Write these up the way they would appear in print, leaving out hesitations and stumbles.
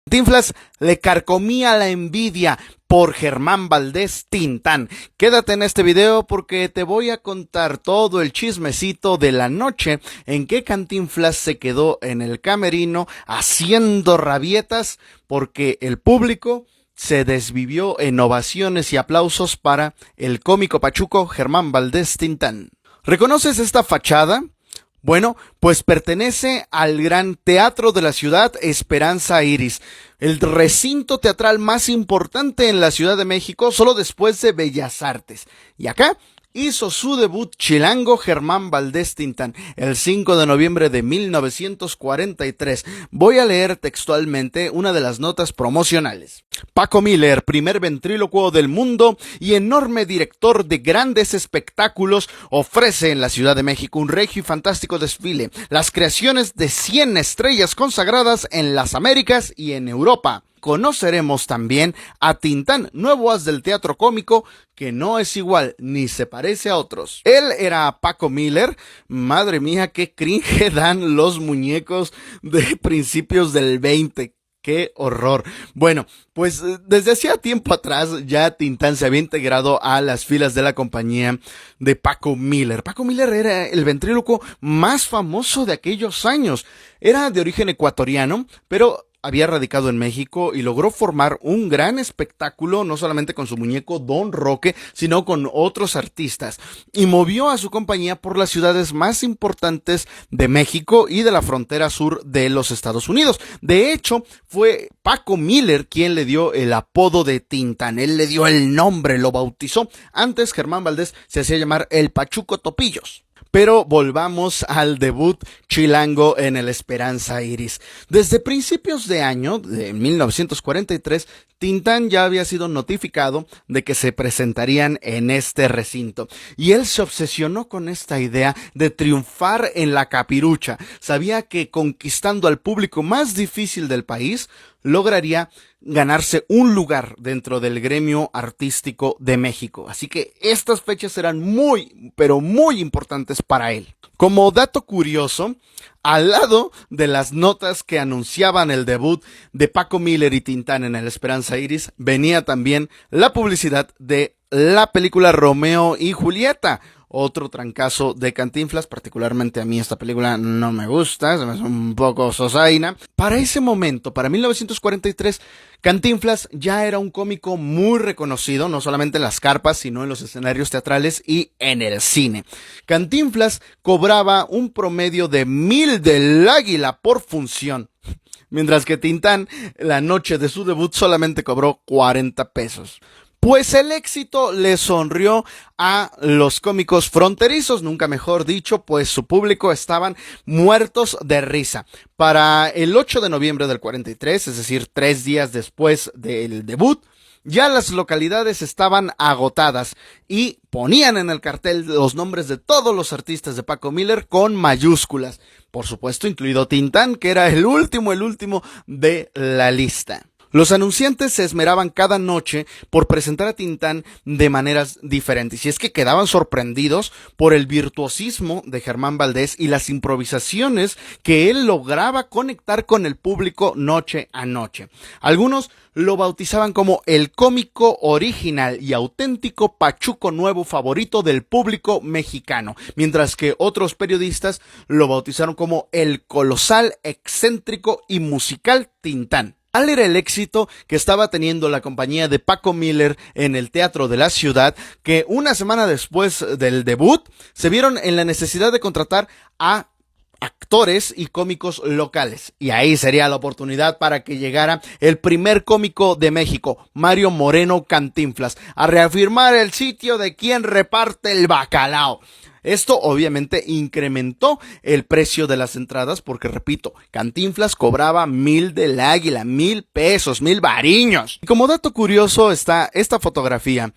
Cantinflas le carcomía la envidia por Germán Valdés Tintán. Quédate en este video porque te voy a contar todo el chismecito de la noche en que Cantinflas se quedó en el camerino haciendo rabietas porque el público se desvivió en ovaciones y aplausos para el cómico pachuco Germán Valdés Tintán. ¿Reconoces esta fachada? Bueno, pues pertenece al Gran Teatro de la Ciudad, Esperanza Iris, el recinto teatral más importante en la Ciudad de México, solo después de Bellas Artes. Y acá hizo su debut chilango Germán Valdés Tintán el 5 de noviembre de 1943. Voy a leer textualmente una de las notas promocionales. Paco Miller, primer ventrílocuo del mundo y enorme director de grandes espectáculos, ofrece en la Ciudad de México un regio y fantástico desfile, las creaciones de 100 estrellas consagradas en las Américas y en Europa. Conoceremos también a Tintán, nuevo as del teatro cómico, que no es igual ni se parece a otros. Él era Paco Miller. Madre mía, qué cringe dan los muñecos de principios del 20. ¡Qué horror! Bueno, pues desde hacía tiempo atrás ya Tintán se había integrado a las filas de la compañía de Paco Miller. Paco Miller era el ventrílocuo más famoso de aquellos años. Era de origen ecuatoriano, pero había radicado en México y logró formar un gran espectáculo, no solamente con su muñeco Don Roque, sino con otros artistas, y movió a su compañía por las ciudades más importantes de México y de la frontera sur de los Estados Unidos. De hecho, fue Paco Miller quien le dio el apodo de Tintán. Él le dio el nombre, lo bautizó. Antes Germán Valdés se hacía llamar el Pachuco Topillos. Pero volvamos al debut chilango en el Esperanza Iris. Desde principios de año, de 1943, Tintán ya había sido notificado de que se presentarían en este recinto. Y él se obsesionó con esta idea de triunfar en la capirucha. Sabía que conquistando al público más difícil del país, lograría ganarse un lugar dentro del gremio artístico de México. Así que estas fechas eran muy, pero muy importantes para él. Como dato curioso, al lado de las notas que anunciaban el debut de Paco Miller y Tintán en el Esperanza Iris, venía también la publicidad de la película Romeo y Julieta. Otro trancazo de Cantinflas, particularmente a mí esta película no me gusta, se me hace un poco sosaina. Para ese momento, para 1943, Cantinflas ya era un cómico muy reconocido, no solamente en las carpas, sino en los escenarios teatrales y en el cine. Cantinflas cobraba un promedio de 1,000 del Águila por función, mientras que Tintán, la noche de su debut, solamente cobró 40 pesos. Pues el éxito le sonrió a los cómicos fronterizos, nunca mejor dicho, pues su público estaban muertos de risa. Para el 8 de noviembre del 43, es decir, 3 días después del debut, ya las localidades estaban agotadas y ponían en el cartel los nombres de todos los artistas de Paco Miller con mayúsculas. Por supuesto, incluido Tintán, que era el último de la lista. Los anunciantes se esmeraban cada noche por presentar a Tintán de maneras diferentes, y es que quedaban sorprendidos por el virtuosismo de Germán Valdés y las improvisaciones que él lograba conectar con el público noche a noche. Algunos lo bautizaban como el cómico original y auténtico pachuco nuevo favorito del público mexicano, mientras que otros periodistas lo bautizaron como el colosal, excéntrico y musical Tintán. Tal era el éxito que estaba teniendo la compañía de Paco Miller en el Teatro de la Ciudad, que una semana después del debut se vieron en la necesidad de contratar a actores y cómicos locales. Y ahí sería la oportunidad para que llegara el primer cómico de México, Mario Moreno Cantinflas, a reafirmar el sitio de quien reparte el bacalao. Esto obviamente incrementó el precio de las entradas porque, repito, Cantinflas cobraba 1,000 del Águila, 1,000 pesos, 1,000 variños. Y como dato curioso está esta fotografía.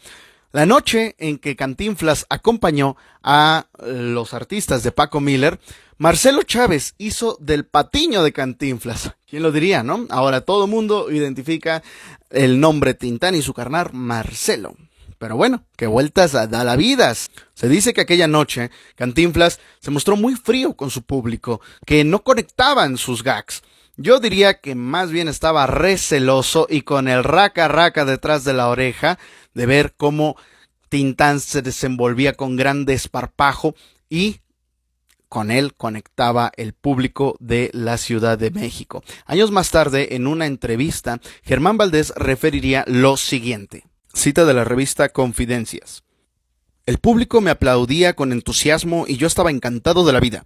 La noche en que Cantinflas acompañó a los artistas de Paco Miller, Marcelo Chávez hizo del patiño de Cantinflas. ¿Quién lo diría, no? Ahora todo mundo identifica el nombre Tintán y su carnal Marcelo. Pero bueno, qué vueltas da la vida. Se dice que aquella noche Cantinflas se mostró muy frío con su público, que no conectaban sus gags. Yo diría que más bien estaba receloso y con el raca raca detrás de la oreja de ver cómo Tintán se desenvolvía con gran desparpajo y con él conectaba el público de la Ciudad de México. Años más tarde, en una entrevista, Germán Valdés referiría lo siguiente. Cita de la revista Confidencias. El público me aplaudía con entusiasmo y yo estaba encantado de la vida.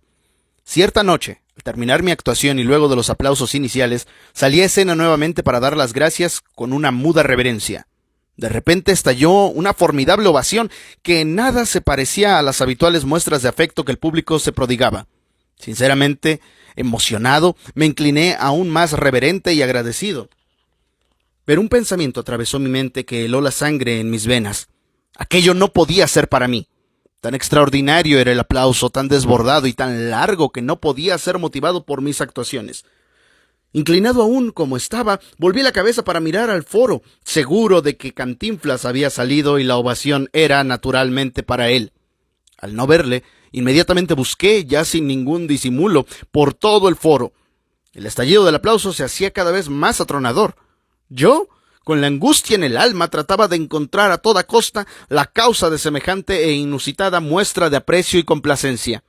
Cierta noche, al terminar mi actuación y luego de los aplausos iniciales, salí a escena nuevamente para dar las gracias con una muda reverencia. De repente estalló una formidable ovación que en nada se parecía a las habituales muestras de afecto que el público se prodigaba. Sinceramente, emocionado, me incliné aún más reverente y agradecido. Pero un pensamiento atravesó mi mente que heló la sangre en mis venas. Aquello no podía ser para mí. Tan extraordinario era el aplauso, tan desbordado y tan largo que no podía ser motivado por mis actuaciones. Inclinado aún como estaba, volví la cabeza para mirar al foro, seguro de que Cantinflas había salido y la ovación era naturalmente para él. Al no verle, inmediatamente busqué, ya sin ningún disimulo, por todo el foro. El estallido del aplauso se hacía cada vez más atronador. Yo, con la angustia en el alma, trataba de encontrar a toda costa la causa de semejante e inusitada muestra de aprecio y complacencia.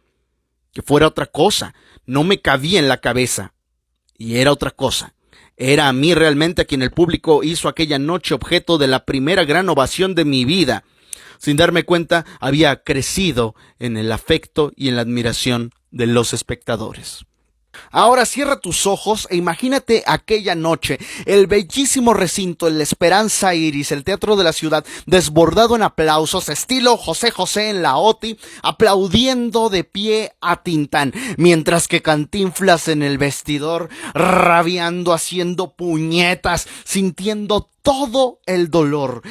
Que fuera otra cosa, no me cabía en la cabeza. Y era otra cosa. Era a mí realmente a quien el público hizo aquella noche objeto de la primera gran ovación de mi vida. Sin darme cuenta, había crecido en el afecto y en la admiración de los espectadores. Ahora cierra tus ojos e imagínate aquella noche, el bellísimo recinto, el Esperanza Iris, el Teatro de la Ciudad, desbordado en aplausos, estilo José José en la OTI, aplaudiendo de pie a Tintán, mientras que Cantinflas en el vestidor, rabiando, haciendo puñetas, sintiendo todo el dolor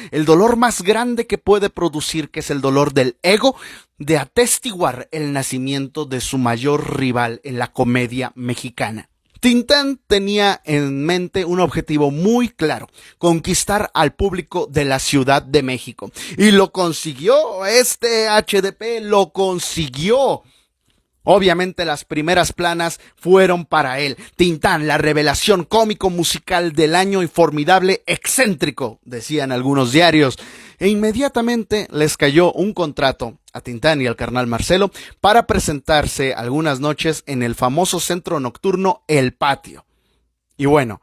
más grande que puede producir, que es el dolor del ego, de atestiguar el nacimiento de su mayor rival en la comedia mexicana. Tintán tenía en mente un objetivo muy claro: conquistar al público de la Ciudad de México. Y lo consiguió, este HDP lo consiguió. Obviamente las primeras planas fueron para él. Tintán, la revelación cómico-musical del año y formidable excéntrico, decían algunos diarios. E inmediatamente les cayó un contrato a Tintán y al carnal Marcelo para presentarse algunas noches en el famoso centro nocturno El Patio. Y bueno,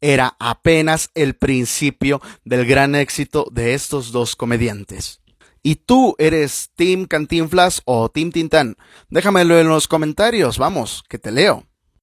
era apenas el principio del gran éxito de estos dos comediantes. ¿Y tú eres Team Cantinflas o Team Tintán? Déjamelo en los comentarios, vamos, que te leo.